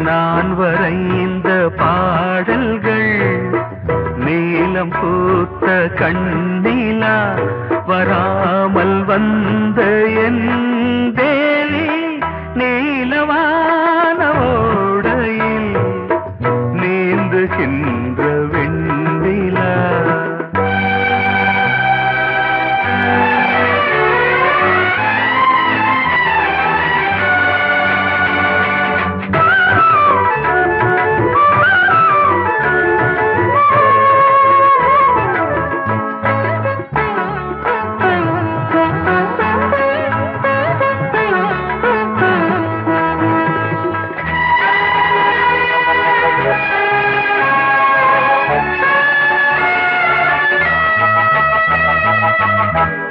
நான் வரைந்த பாடல்கள் நீலம் பூத்த கண்ணிலா வராமல் வந்த என் தேவி நீலவான ஓடையில் நீந்துகின்ற வெண்ணிலா.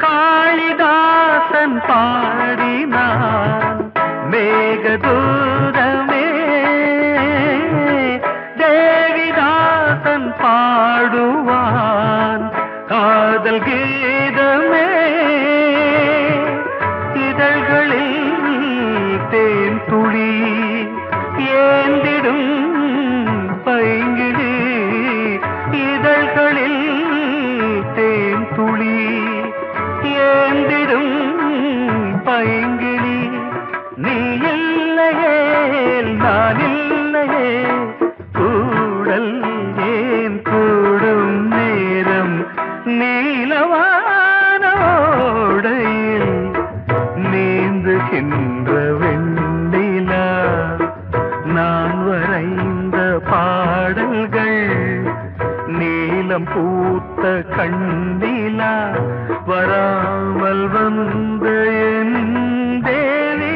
காளிதாசன் பாடினான் மேகதூதமே, தேவிதாசன் பாடுவான் காதல் கீதமே. இதழ்களில் தேன் துளி ஏந்திடும் பைங்கிழி, இதழ்களில் தேன் துளி ஏந்திடும் பைங்கிளி. நீ இல்லையே நான் இல்லையே கூடல் ஏன் கூடும் நேரம் நீலவானோடையில் நீந்துகின்ற வெண்ணிலா. நான் வரைந்த பாடல்கள் நீலம் பூத்த கண்ணிலா வராமல் வந்த என் தேவி.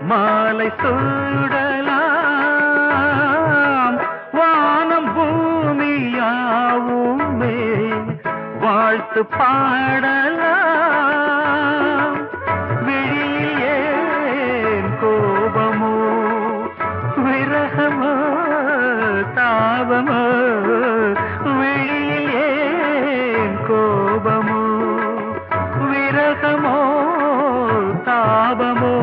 மாலை சூடலாம் வானம் பூமியாவுமே வாழ்த்து பாடலாம். விழியில் ஏன் கோபமோ விரகமோ தாபமோ, விழியில் ஏன் கோபமோ விரகமோ தாபமோ.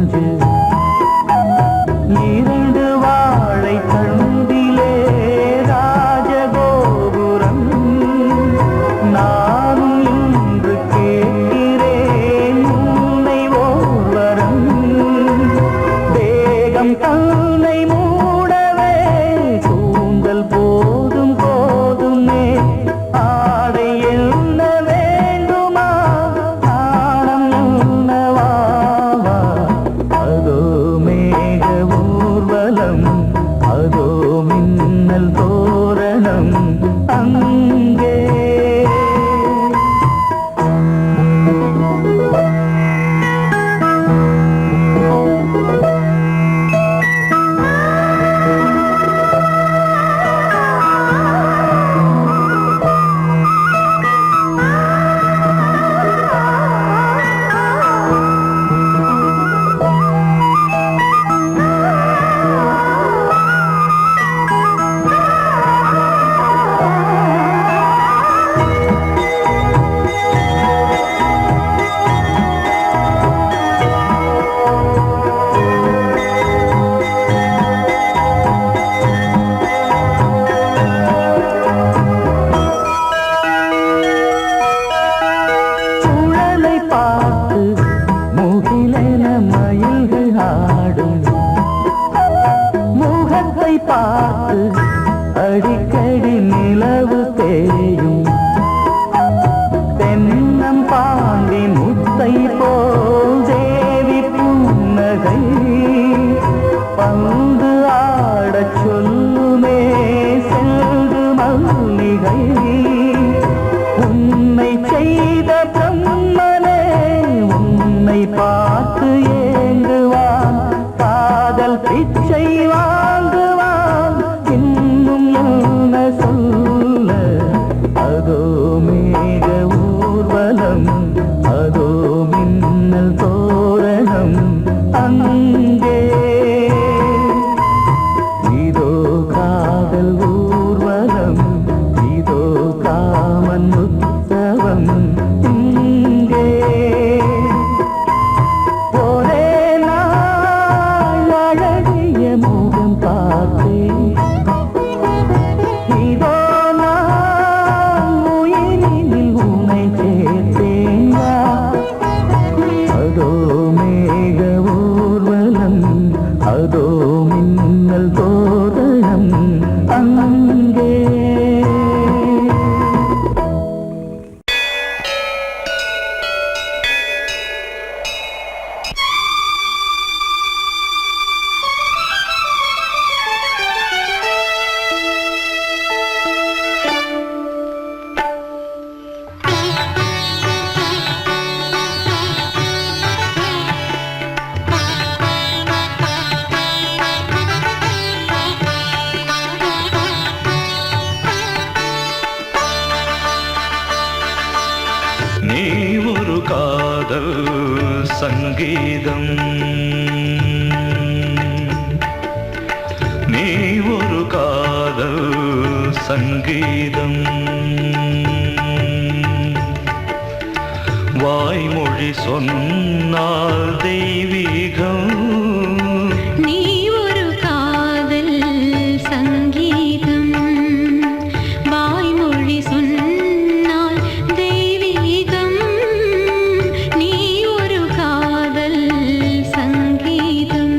நெஞ்சு இரண்டு வாழை தண்டிலே ராஜகோபுரம் நானும் இன்று கேட்கிறேன் உன்னை ஓர்வரம் தேகம் தன்னை மூடவே கூந்தல் போதும் போதுமே ஆடை என்ன வேண்டுமா ஆடம் என்னவா அதோ மேக ஊர்வலம் அதோ மின்னல் தோரணம் அங்கே பார்த்து அடிக்கடி நிலவு தேயும் தென்னம் பாண்டி முத்தை போல் தேவி புன்னகை பந்து ஆடச் சொல்லுமே செல்து மல்லிகை உன்னை செய்த பிரம்மனே உன்னை பார்த்து ஏங்குவான் காதல் பிச்சை வாங்குவான் இன்னும் என்ன சொல்ல அதோ மேக ஊர்வலம் அதோ மின்னல் தோரணம் அங்கே இதோ காதல் ஊர்வலம் இதோ காமன் உற்சவம் இங்கே ஒரே நாள் அழகிய முகம் பார்த்தேன் இதோ நான் உயிரினில் உன்னை சேர்த்தேன் அதோ மேக ஊர்வலம் அதோ மின்னல் தோரணம் அங்கே நீ ஒரு காதல் சங்கீதம் நீ ஒரு காதல் சங்கீதம் வாய்மொழி சொன்னால் தெய்வீகம் நீ ஒரு காதல் சங்கீதம் வாய்மொழி சொன்னால் தெய்வீகம் நீ ஒரு காதல் சங்கீதம்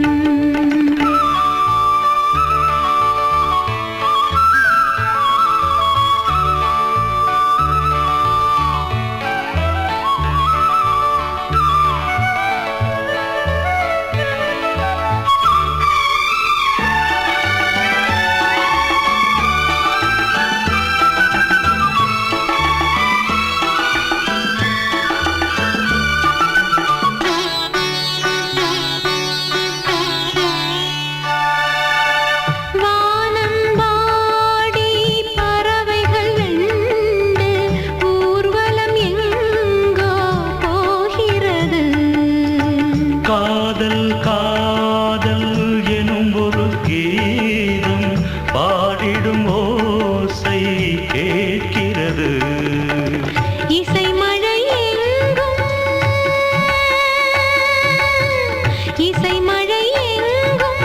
இசை மழை எங்கும்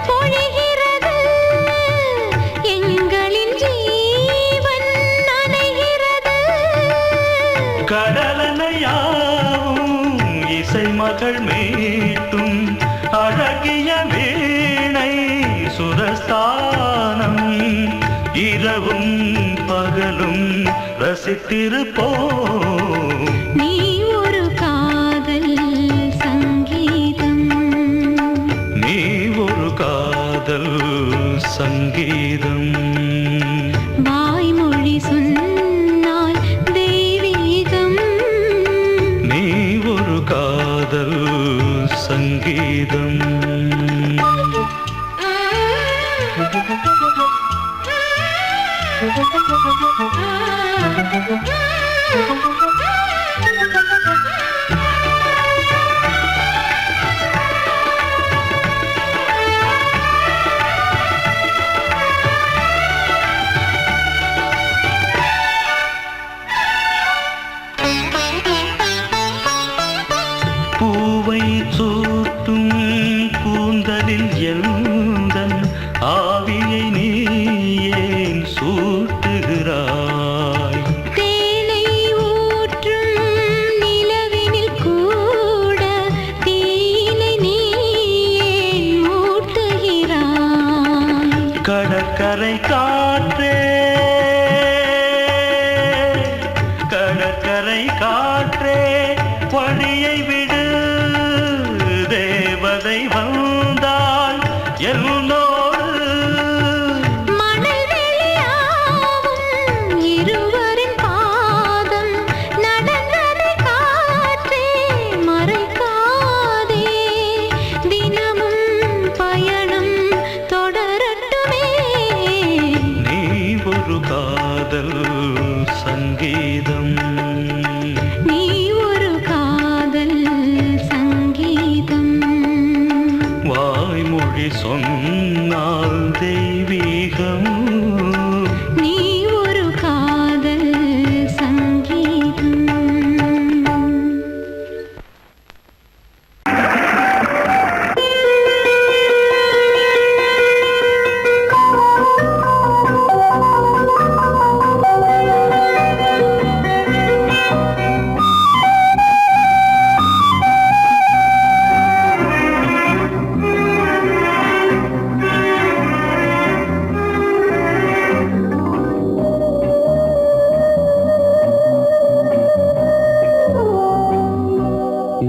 பொழிகிறது எங்களின் ஜீவன் நனைகிறது கடலனையாவும் இசை மகள் மீட்டும் அழகிய வீணை சுரஸ்தானம் இரவும் பகலும் ரசித்திருப்போம் நீ ஒரு காதல் சங்கீதம் நீ ஒரு காதல் சங்கீதம் வாய்மொழி சொன்னால் தெய்வீகம் நீ ஒரு காதல் சங்கீதம் பூவை சூட்டும் கூந்தலில் எந்தன் ஆவியை நீ ஏன் சூட்டுகிறாய் தேனை ஊற்றும் நிலவினில் கூட தீனை நீ ஏன் மூட்டுகிறாய் கடற்கரை காற்றே கடற்கரை காற்றே வழியை விடு தேவதை வந்தால் என்னோடு மணல் வெளியாகும் இருவரின் பாதம் நடந்ததை காற்றே மறைக்காதே தினமும் பயணம் தொடரட்டுமே நீ ஒரு காதல் சங்கீதம் நீ ஒரு காதல் சங்கீதம் வாய்மொழி சொன்னால் தெய்வீகம் நீ ஒரு காதல் சங்கீதம்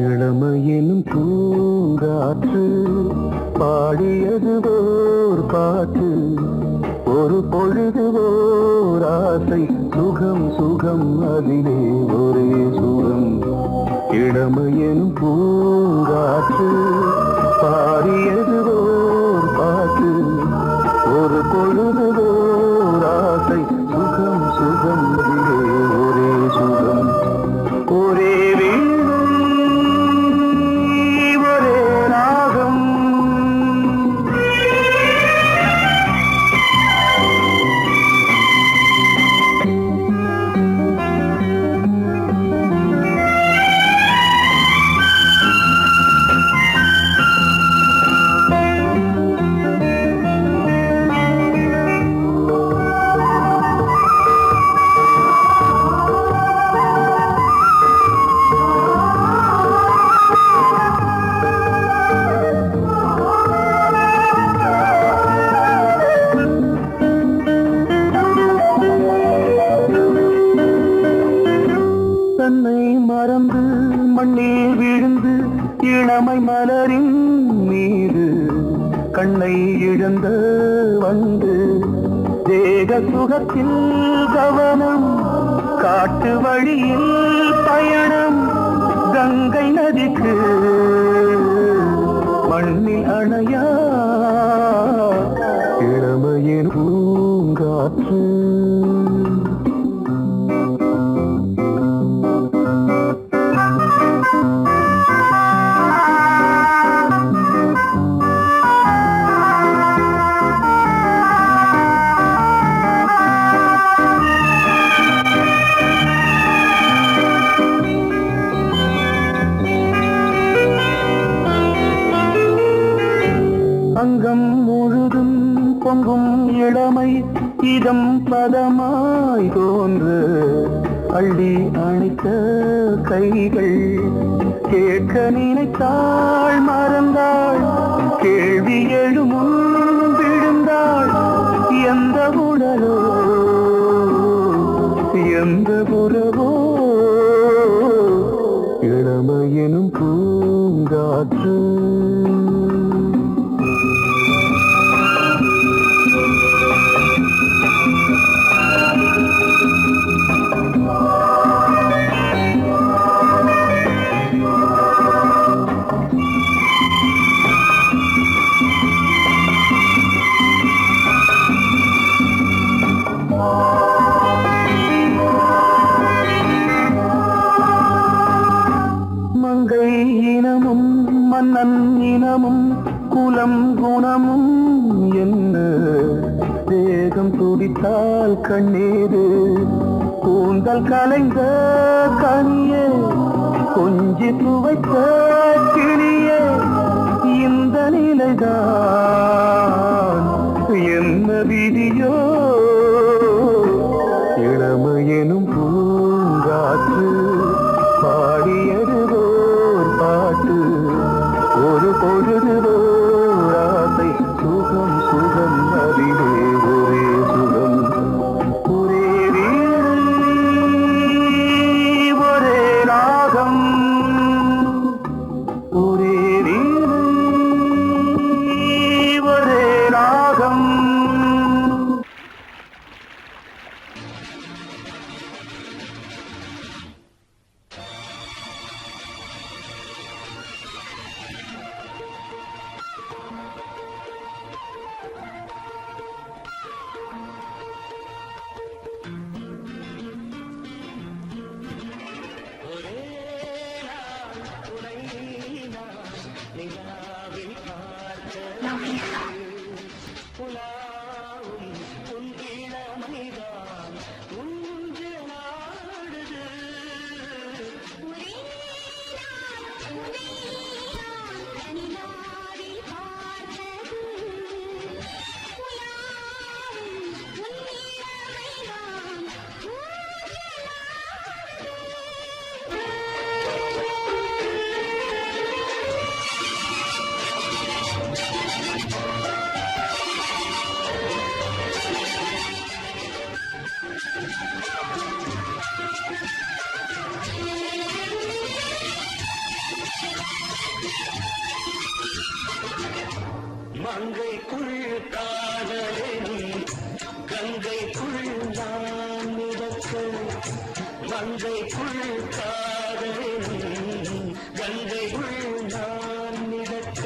இளமையெனும் பூங்காற்று பாடியது ஓர் பாட்டு ஒரு பொழுது ஓர் ஆசை சுகம் சுகம் அதிலே ஒரே சுகம் இளமையெனும் பூங்காற்று பாடியது ஓர் பாட்டு ஒரு பொழுது ஓர் ஆசை சுகம் சுகம் அதிலே ஒரே சுகம் ஒரே இளமை மலரின் மீது கண்ணை இழந்த வந்து தேக சுகத்தில் கவனம் காட்டு வழியில் பயணம் கங்கை நதிக்கு மண்ணில் அணையா இளமையின் பூங்காற்று அங்கம் முழுதும் பொங்கும் இளமை இதம் பதமாய் தோன்று அள்ளி அணைத்த கைகள் கேட்க நினைத்தாள் மறந்தாள் கேள்வி எழுமுன் விழுந்தாள் எந்த உடலோ எந்த புறவோ இளமையெனும் பூங்காற்று மன்னன் இனமும் குலம் குணமும் என்ன வேகம் துடித்தால் கண்ணீரு கூந்தல் கலைந்த கனியே கொஞ்சி துவைத்த கிளியே இந்த நிலைதான் என்ன விதியோ இளமையெனும் பூங்காற்று பாடியதுவோர் பாட்டு ஒரு பொழுது ஆசை சுகம் சுகம் அதிலே ஒரே சுகம் ஒரே வீடு ஒரே ராகம் ஒரே வீடு ஒரே ராகம் மங்கைக்குள் காதலின் கங்கைக்குள் நான் மிதக்க மங்கைக்குள் காதலின் கங்கைக்குள் நான் மிதக்க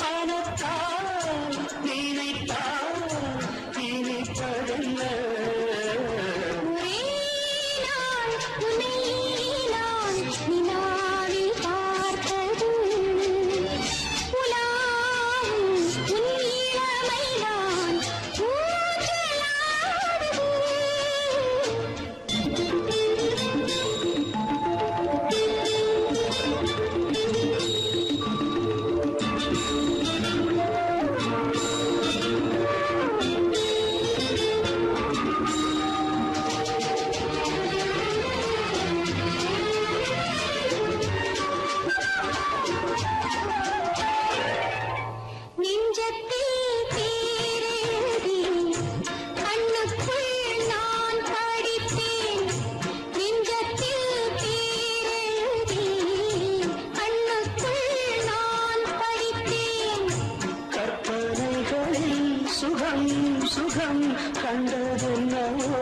பணத்தால் நினைத்தால் இனிப்பதென்ன சுகம் கண்டதென்னவோ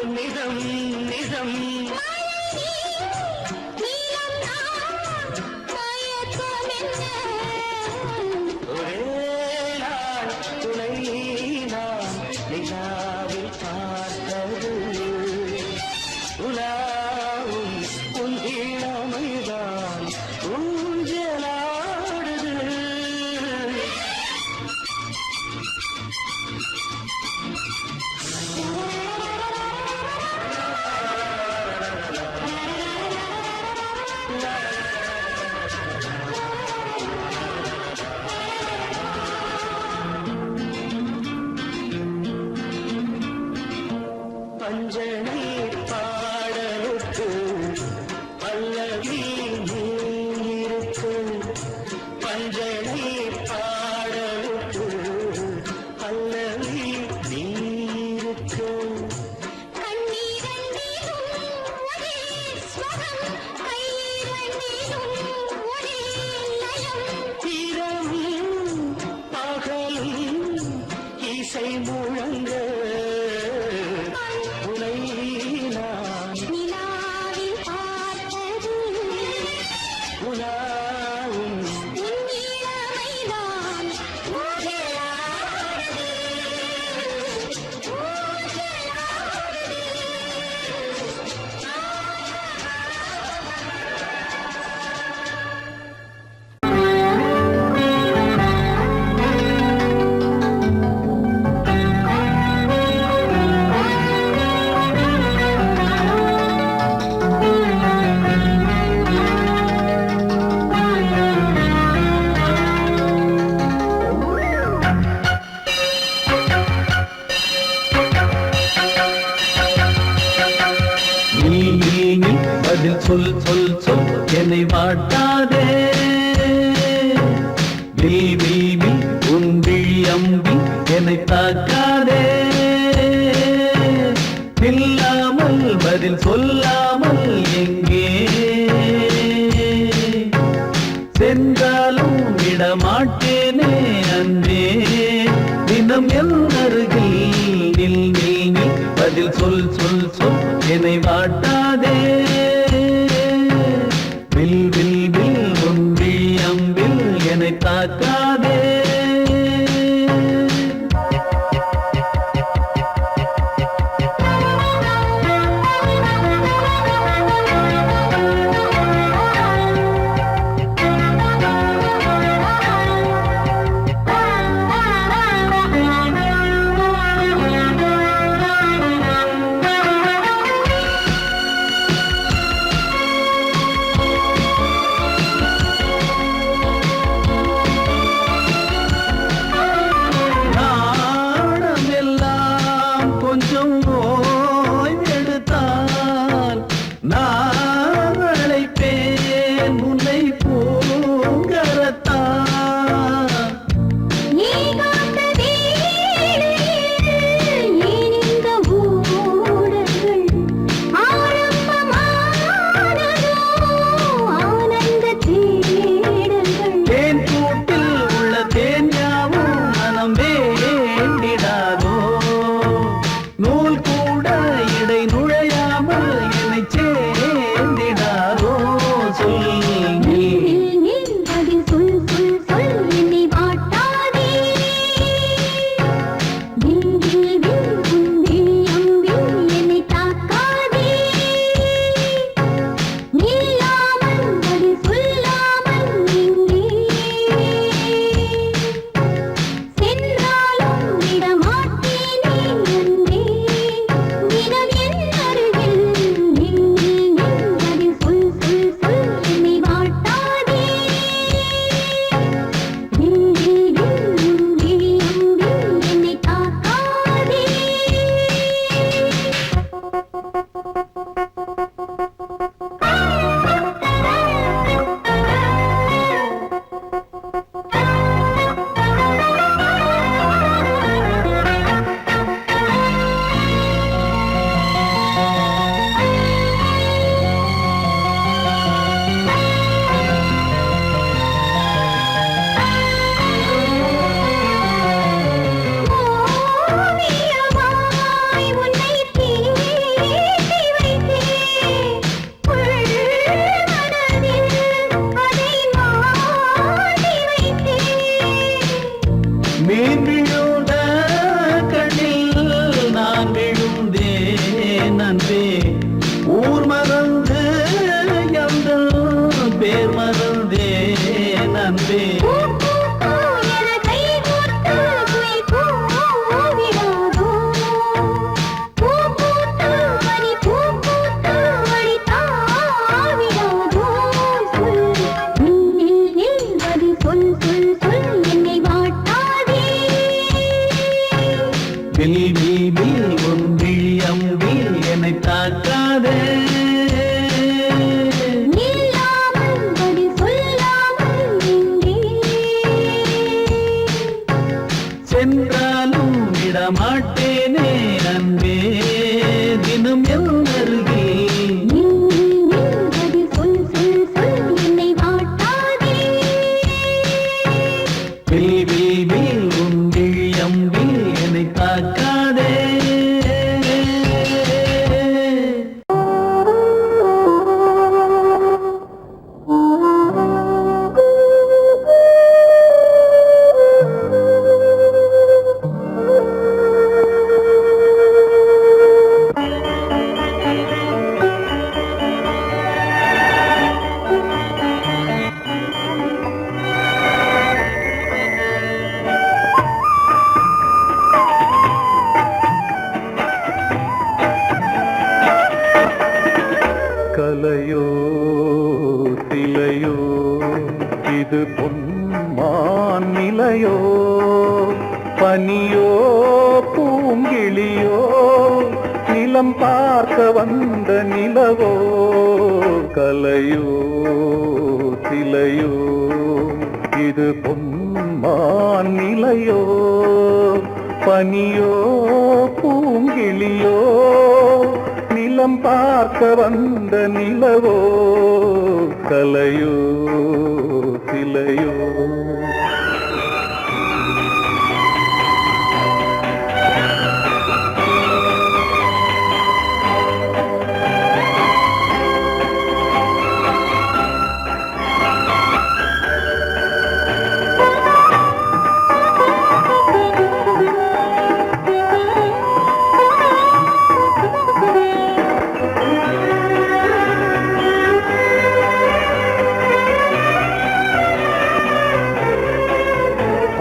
நிதம் நிதம் ஒரே நாள் துணை நான் நிலாவில் பார்த்தது உலாவும் உன் இளமைதான் ஊஞ்சலாடுது பதில் சொல் சொல் சொல் என்னை வாட்டாதே. வில் வில் வில் உன் விழி அம்பி என்னை தாக்காதே. இல்லாமல் பதில் சொல்லாமல் எங்கே சென்றாலும் விடமாட்டேனே அன்பே. தினம் என் அருகில் நில் நில் நில் பதில் சொல் சொல் சொல் என்னை வாட்டாதே. வில் வில் வில் உன் விழி அம்பில் என்னை தாக்காதே. கலையோ சிலையோ இது பொன்மான் நிலையோ, பனியோ பூங்கிளியோ, நிலம் பார்க்க வந்த நிலவோ கலையோ சிலையோ இது பொன்மான் நிலையோ பனியோ பூங்கிளியோ நிலம் பார்க்க வந்த நிலவோ கலையோ சிலையோ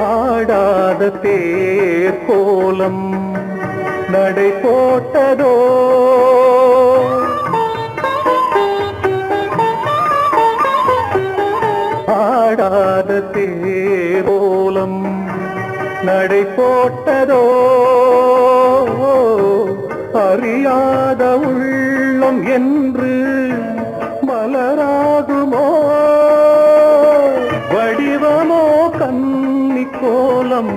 ஆடாத தேர் கோலம் நடை போட்டதோ ஆடாத தேர் கோலம் நடை போட்டதோ அறியாத உள்ளம் என்று மலராகுமோ வடிவமோ கன்னி கோலம்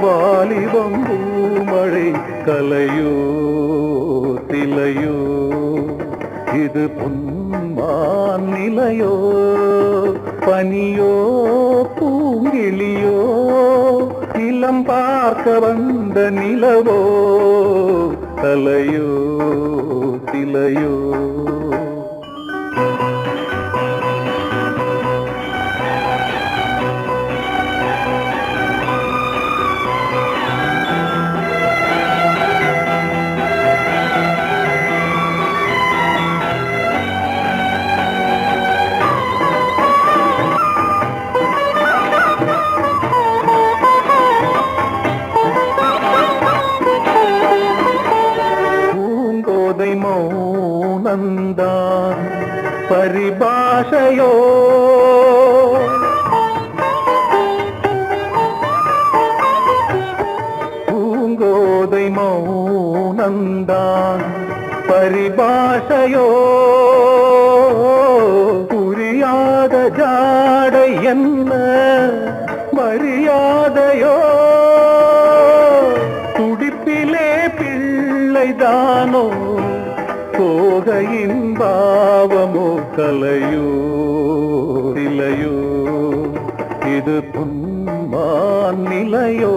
வாலிபம் பூமழை கலையோ திலையோ இது பொன்மான் நிலையோ பனியோ பூங்கிளியோ நிலம் பார்க்க வந்த நிலவோ கலையோ திலையோ மௌனந்தான் பரிபாஷையோ பூங்கோதை மௌனந்தான் பரிபாஷையோ புரியாத ஜாடை என்ன மரியாதையோ துடிப்பிலே பிள்ளைதானோ கோகையின் பாவமோ கலையோ இலையோ இது பொன்மான் நிலையோ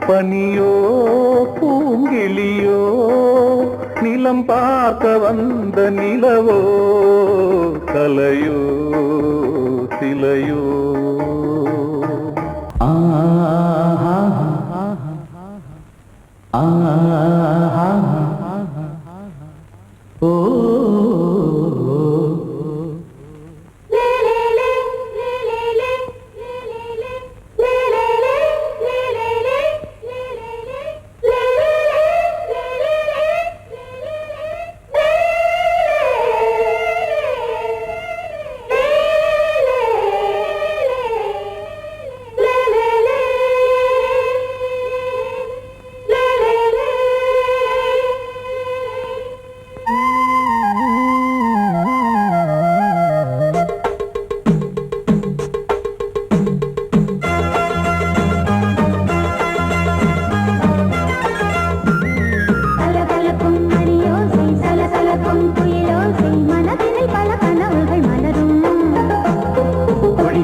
பனியோ பூங்கிளியோ நிலம் பார்க்க வந்த நிலவோ கலையோ சிலையோ ஓ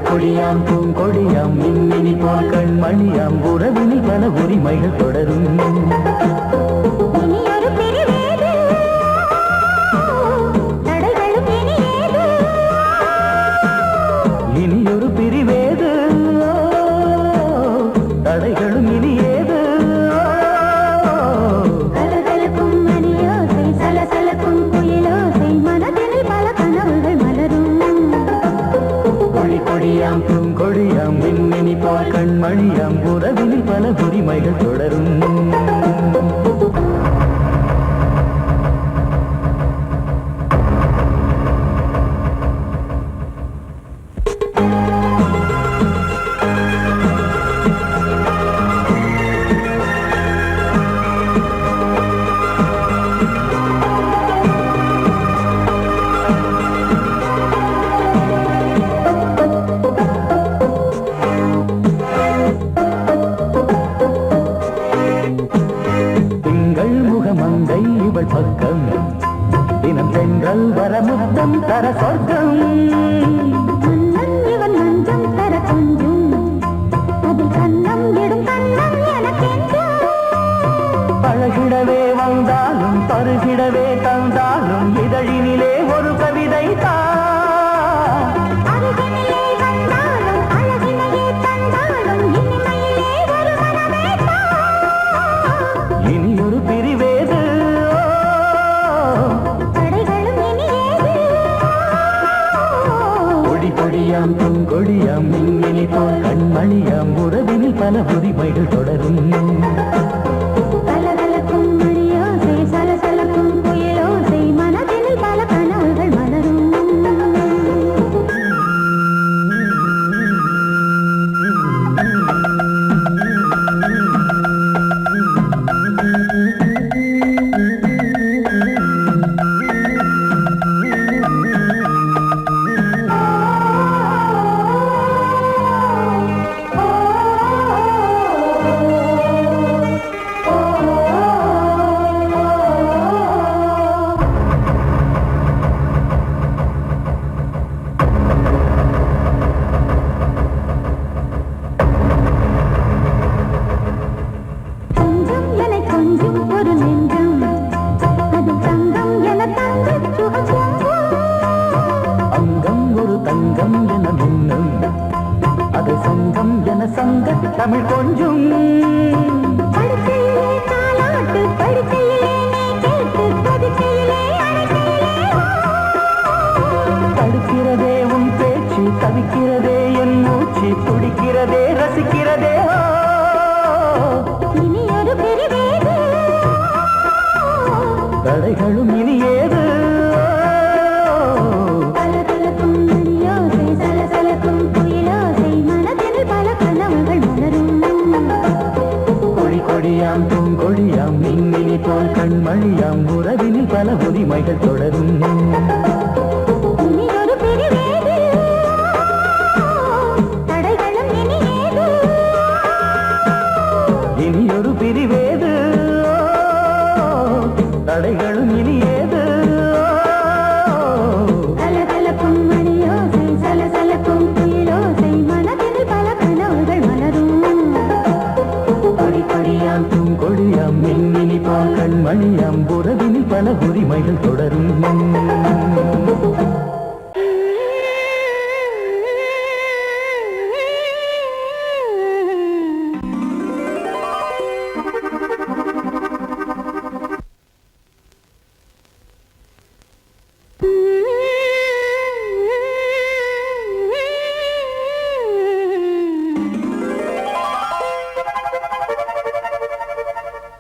கொடியாம் பூங்கொடியாம் மின்மினி போல் கண்மணியாம் உறவினில் பல உரிமைகள் தொடரும் இனியொரு பிரிவேது தடைகளும் இனியேது கொடியாம் பூங்கொடியாம் மின்மினி போல் கண்மணியாம் உறவினில் பல உரிமைகள் தொடரும் தென்றல் வரமுத்தம் தர சொர்க்கம் மன்னன் இவன் மஞ்சம் தர கொஞ்சும் அதில் கண்ணம் இடும் கண்ணம் எனக்கென்றும் பழகிடவே வந்தாலும் பருகிடவே தந்தாலும் இதழினிலே ஒரு கவிதை தான் அருகினிலே வந்தாலும் அழகினையே தந்தாலும் இனிமையிலே ஒரு மனமே தான் இனியொரு பிரிவேது தடைகளும் இனியேது கொடி கொடியாம் பூங்கொடியாம் மின்மினி போல் கண்மணியாம் உறவினில் பல உரிமைகள் தொடரும் கலகலக்கும் மணியோசை சலசலக்கும் புயலோசை மனதினில் பல கனவுகள் மலரும் கொஞ்சம் என கொஞ்சம் ஒரு நெஞ்சம் அது தங்கம் என தங்கச் சுகம் அங்கம் ஒரு தங்கம் என மின்னும் அது சங்கம் என சங்க தமிழ் கொஞ்சும் படுக்கையிலே தாலாட்டு படுக்கையிலே நீ கேட்டு படுக்கையிலே அழைக்கையிலே தடுக்கிறதே உன் பேச்சு தவிக்கிறதே என் மூச்சு துடிக்கிறதே ரசிக்கிறதே இனி ஒரு பிரிவேது தடைகளும் இனி ஏது கலகலக்கும் மணியோசை சலசலக்கும் புயலோசை மனதில் பல கனவுகள் மலரும் கொடி கொடியாம் பூங்கொடியாம் மின்மினி போல் கண்மணியாம் உறவினில் பல உரிமைகள் தொடரும் இனி ஒரு பிரிவேது தடைகளும் இனியேது இனியொரு பிரிவேது தடைகளும் இனி ஏது கலகலக்கும் மணியோசை சலசலக்கும் புயலோசை மனதில் பல கனவுகள் மலரும் கொடி கொடியாம் பூங்கொடியாம் மின்மினி போல் கண்மணியாம் உறவினில் பல உரிமைகள் தொடரும்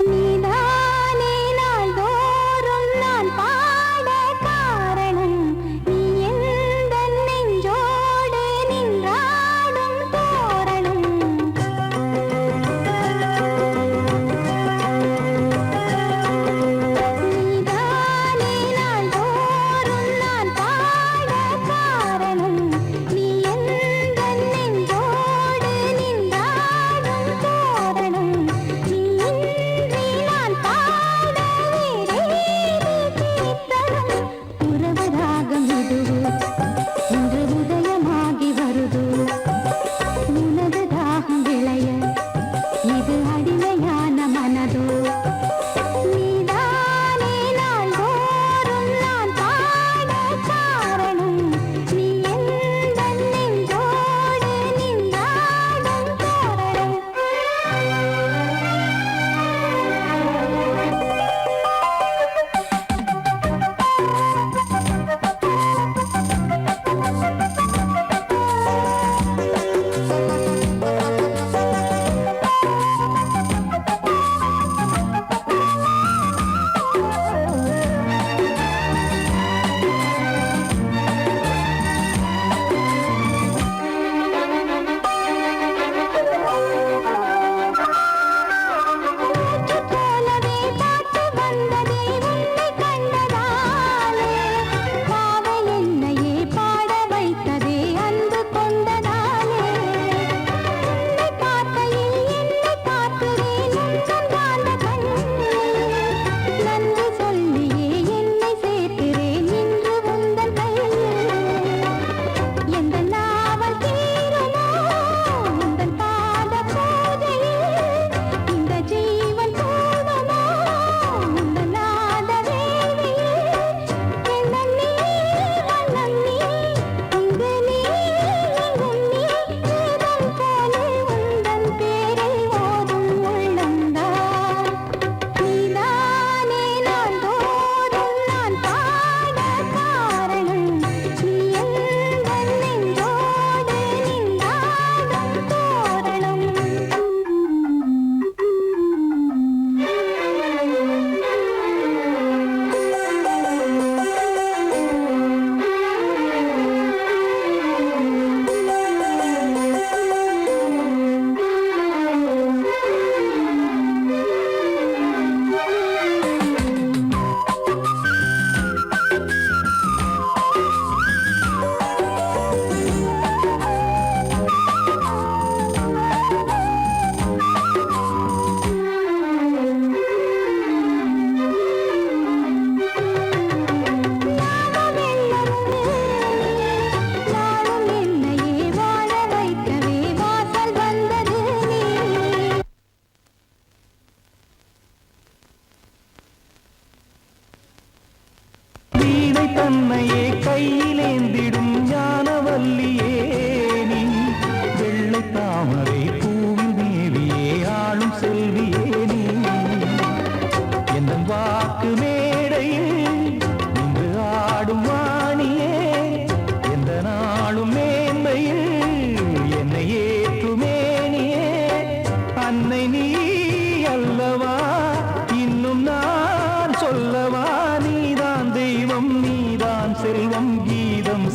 நீதானே நாள்தோறும் நான் பாட காரணம் நீ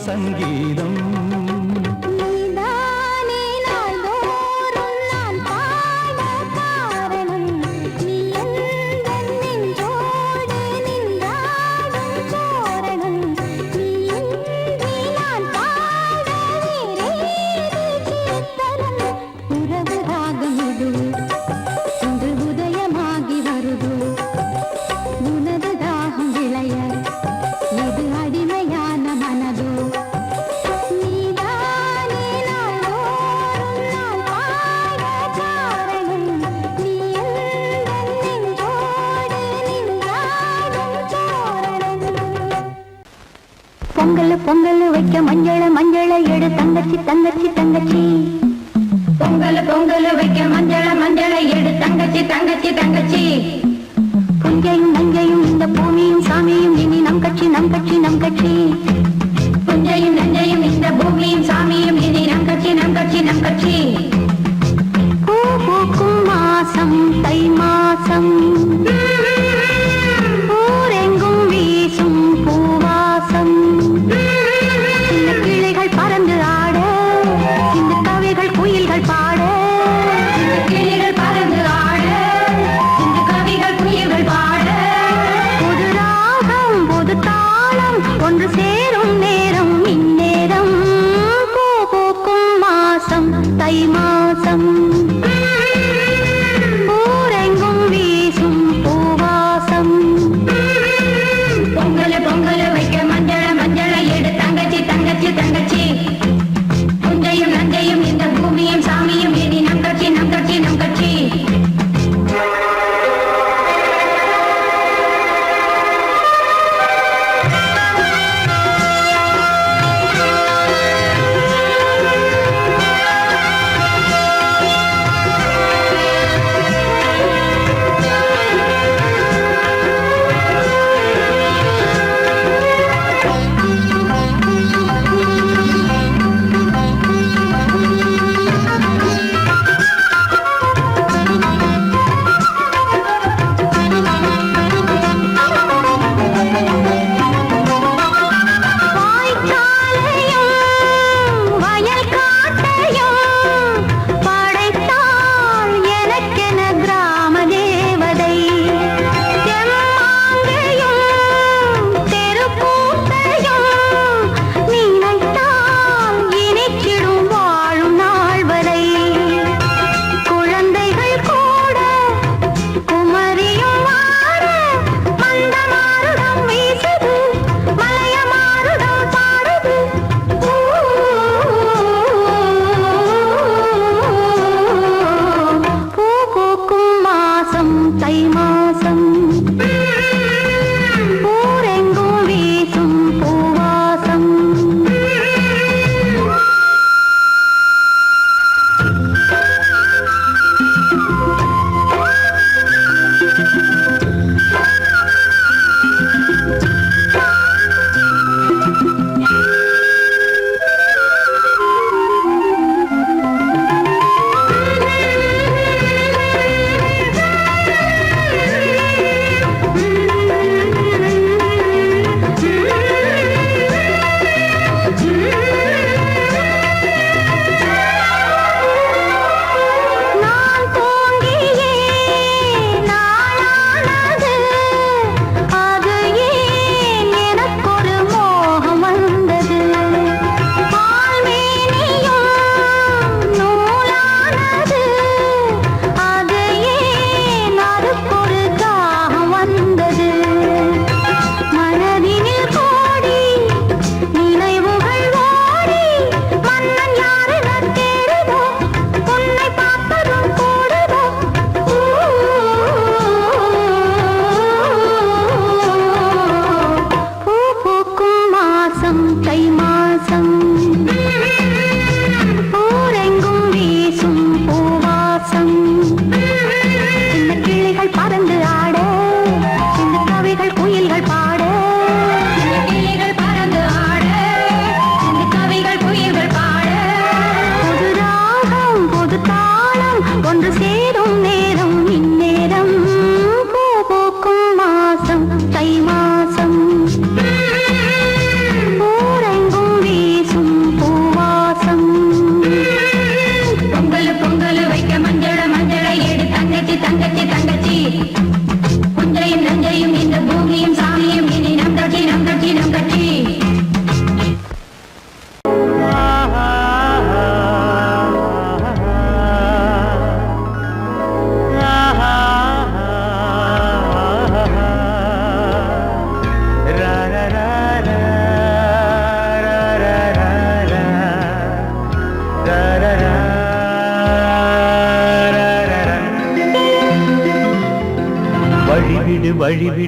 சங்கீதம் நீதானே நாள்தோறும் நான் பாட காரணம் நீ எந்தன் நெஞ்சோடு நின்றாடும் தோரணம் நீ இன்றி நான் பாட வேறேது கீர்த்தனம் உறவு ராகம் இது இன்று உதயமாகி வருது உனது தாகம் விளைய இது அடிமையான மனதோ நீதானே நாள்தோறும் நான் பாட காரணம் நீ எந்தன் நெஞ்சோடு நின்றாடும் தோரணம் பொங்கல் பொங்கல் வைக்க மஞ்சள மஞ்சள எடு தங்கச்சி தங்கச்சி தங்கச்சி பொங்கல் பொங்கல் வைக்க மஞ்சள மஞ்சள எடு தங்கச்சி தங்கச்சி தங்கச்சி புஞ்சையும் நஞ்சையும் இந்த பூமியும் சாமியும் இனி நம் கட்சி நம் கட்சி நம் கட்சி புஞ்சையும் நஞ்சையும் இந்த பூமியும் சாமியும் இனி நம் கட்சி நம் கட்சி நம் கட்சி பூ பூக்கும் மாசம் தை மாசம் ஊரெங்கும் வீசும் பூவாசம் சின்ன கிளைகள் பறந்து ஆட இந்த கவிகள் குயில்கள் பாட சின்ன கிளைகள் பறந்து ஆட இந்த கவிகள் குயில்கள் பாட புது ராகம் புது தாளம் ஒன்று சேரும் நேரம் இந்நேரம் பூ பூக்கும் மாசம் தை மாசம் ஊரெங்கும் வீசும் பூ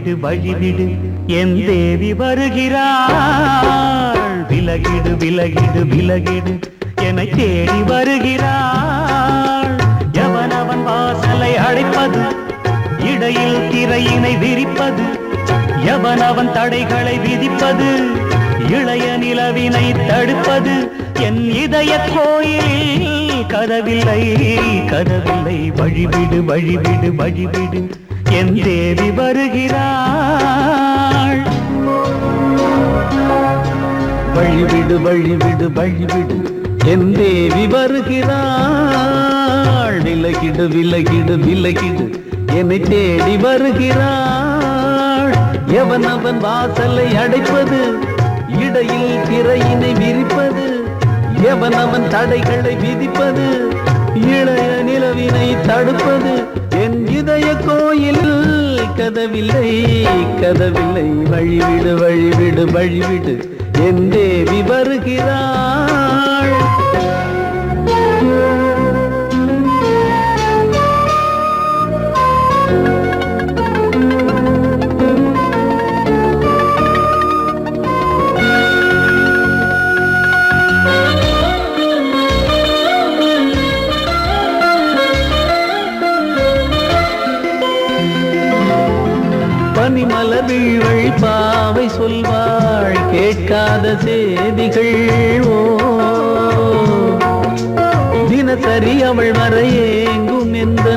வழிவிடு வழிவிடு என் தேவி வருகிறாள். விலகிடு விலகிடு விலகிடு என்னை தேடி வருகிறாள். எவனவன் வாசலை அடைப்பது, இடையில் திரையினை விரிப்பது, எவனவன் தடைகளை விதிப்பது, இளைய நிலவினை தடுப்பது, என் இதய கோயிலில் கதவில்லை கதவில்லை. வழிவிடு வழிவிடு வழிவிடு என் தேவி வருகிறாள். வழிவிடு வழிவிடு வழிவிடு என் தேவி வருகிறாள். விலகிடு விலகிடு விலகிடு என்னை தேடி வருகிறாள். எவனவன் வாசலை அடைப்பது, இடையில் திரையினை விரிப்பது, எவனவன் தடைகளை விதிப்பது, இளைய நிலவினை தடுப்பது, என் இதய கோயில் கதவில்லை கதவில்லை. வழிவிடு வழிவிடு வழிவிடு என் தேவி வருகிறாள். பனிமலர் வீழ்வழி பாவை சொல்வாள் கேட்காத செய்திகள். ஓ தினசரி அவள் வர ஏங்கும் எந்த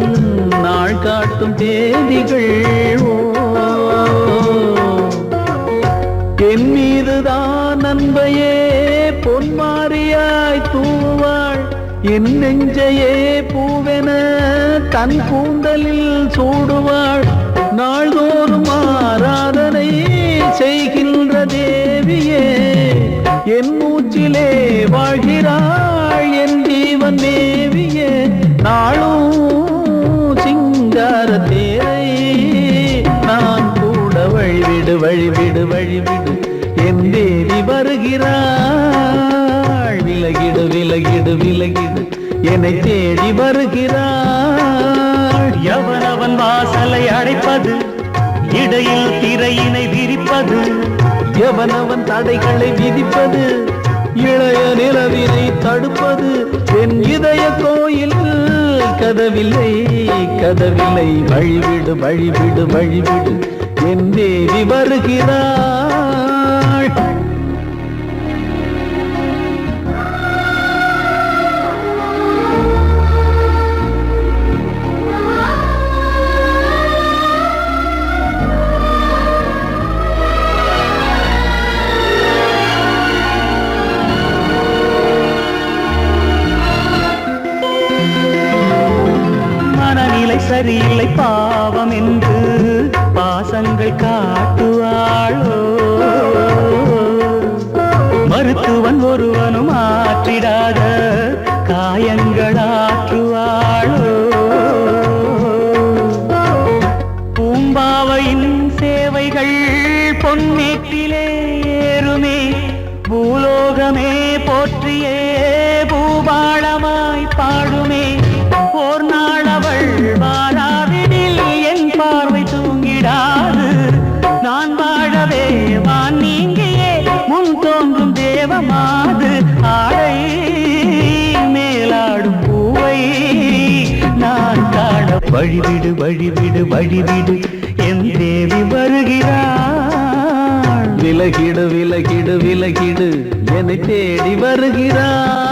நாள் காட்டும் தேதிகள். ஓ என் மீதுதான் அன்பையே பொன்மாரியாய் தூவாள். என் நெஞ்சையே பூவென தன் கூந்தலில் சூடுவாள். நாள்தோறும் ஆராதனை செய்கின்ற தேவியே, என் மூச்சிலே வாழ்கிறாள் என் ஜீவன் தேவியே. நாளும் சிங்கார தேரை நான் கூட வழிவிடு வழிவிடு வழிவிடு என் தேவி வருகிறாள். விலகிடு விலகிடு விலகிடு என்னை தேடி வருகிறாள். எவனவன் வாசலை அடைப்பது, இடையில் திரையினை விரிப்பது, எவனவன் தடைகளை விதிப்பது, இளைய நிலவினை தடுப்பது, என் இதய கோயில் கதவில்லை கதவில்லை. வழிவிடு வழிவிடு வழிவிடு என் தேவி வருகிறாள். சரியில்லை பாவம் என்று பாசங்கள் காட்டுவாளோ. மருத்துவன் ஒருவனும் ஆற்றிடாத காயங்களாற்றுவாளோ. பூம்பாவையின் சேவைகள் பொன்னேட்டிலே ஏறுமே, பூலோகமே போற்றியே பூபாளமாய் பாடுமே. ஓர் நாள் அவள் வாராவிடில் என் பார்வை தூங்கிடாது. நான் வாழவே வான் நீங்கியே முன் தோன்றும் தேவமாது. ஆடை மேலாடும் பூவை நான் காண வழிவிடு வழிவிடு வழிவிடு என் தேவி வருகிறாள். விலகிடு விலகிடு விலகிடு என்னை தேடி வருகிறாள்.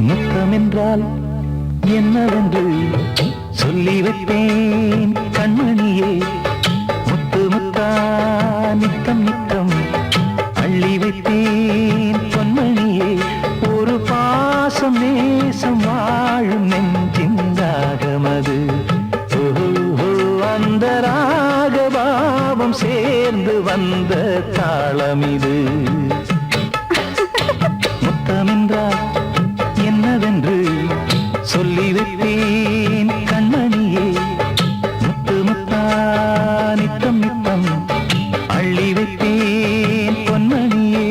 முத்தமென்றால் என்னவென்று சொல்லி வைத்தேன் கண்மணியே. முத்து முத்தா நித்தம் நித்தம் அள்ளி வைத்தேன் பொன்மணியே. ஒரு பாசம் நேசம் வாழும் நெஞ்சின் தாகமது. ஓ சேர்ந்து வந்த தாளம் இது. முத்தமென்றால் என்னவென்று சொல்லி வைப்பேன் கண்மணியே. முத்து முத்தா நித்தம் நித்தம் அள்ளி வைப்பேன் பொன்மணியே.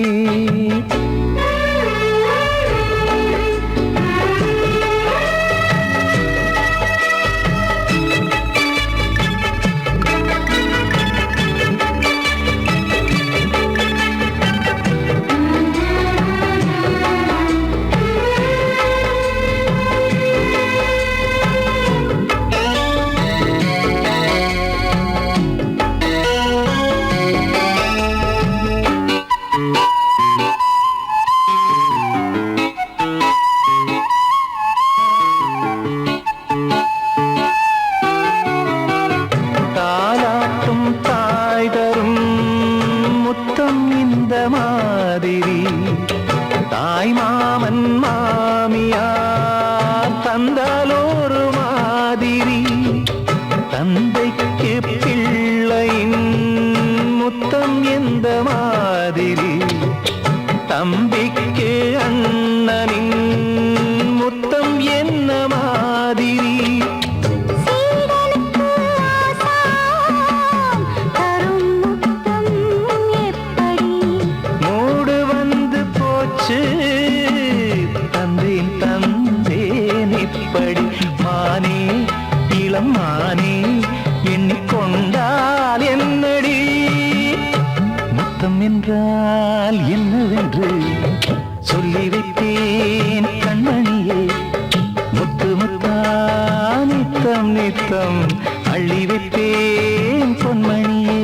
தாலாட்டும் தாய் தரும் முத்தம் இந்த மாதிரி தாய் மாமன் மாமியார் தந்தாலோரு மாதிரி. தந்தைக்கு பிள்ளையின் முத்தம் எந்த மாதிரி தம்பிக்கு அண்ணனின் முத்தம் என்ன மாதிரி. சீடனுக்கு ஆசான் தரும் முத்தம் எப்படி? மூடு வந்து போச்சு தந்தேன் தந்தேன் இப்படி. மானே இளம் மானே எண்ணிக்கொண்டால் என்னடி. முத்தம் என்றால் என்னவென்று சொல்லி வைப்பேன் கண்மணியே. முத்து முத்தா நித்தம் நித்தம் அள்ளி வைப்பேன் பொன்மணியே.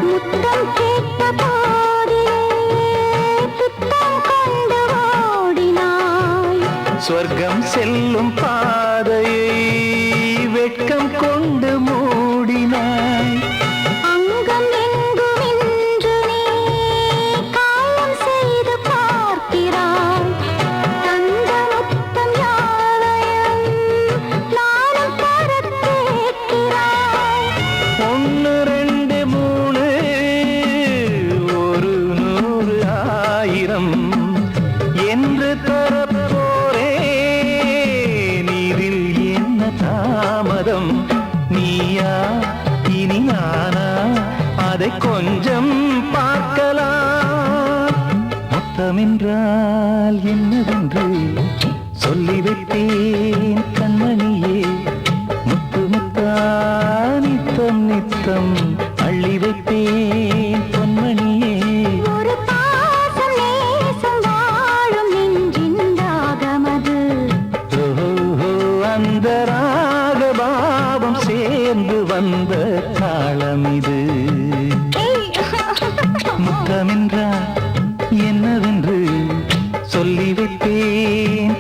முத்தம் கேட்ட போதிலே துத்தம் கொண்டு ஓடினாய். சொர்க்கம் செல்லும் பாதையை வெட்கம் கொண்டு மூடினாய். அங்கம் எங்கும் இன்று நீ காயம் செய்து பார்க்கிறாய். தந்த முத்தம் யாவையும் நானும் தரக் கேட்கிறாய். 1 2 3 ஒரு 100 1000 என்று தரப்போரேன். இதில் என்ன தாமதம்? நீயா இனி நானா அதை கொஞ்சம் பார்க்கலாம். முத்தமென்றால் என்னவென்று சொல்லி வைப்பேன் கண்மணியே. முத்து முத்தா நித்தம் நித்தம் அள்ளி வைப்பேன் பொன்மணியே. ஒரு பாசம் நேசம் வாழும் நெஞ்சின் ராகமது. ஓஹோ, அந்த ராகபாவம் சேர்ந்து வந்த தாளம் இது. முத்தமென்றால் என்னவென்று சொல்லி வைப்பேன்